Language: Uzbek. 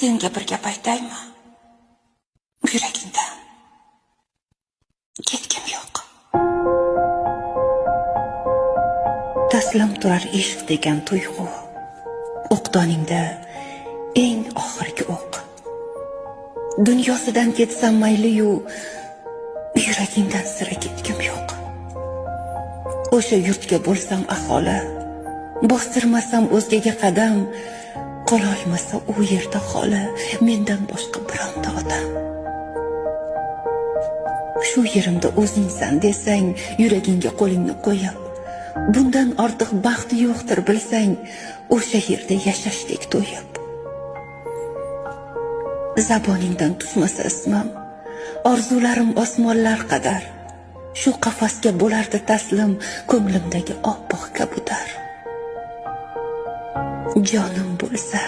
Senga bir gap aytaymi? Yuragingdan ketgim yo'q. Taslim turar ishq degan tuyg'u, o'qdoningda eng oxirgi o'q. Dunyosidan ketsam mayli-yu, yuragingdan sira ketgim yo'q. O'sha yurtga bo'lsam aholi, bostirmasam o'zgaga qadam, qololmasa u yerda xoli mendan boshqa bironta odam. Shu yerimda o'zingsan desang, yuragingga qo'lingni qo'yib, bundan ortiq baxt yo'qdir bilsang, o'sha yerda yashashdek to'yib. Zaboningdan tushmasa ismim, orzularim osmonlar qadar, shu qafasga bo'lardi taslim ko'nglimdagi oppoq kabutar. Jonim bo'lsa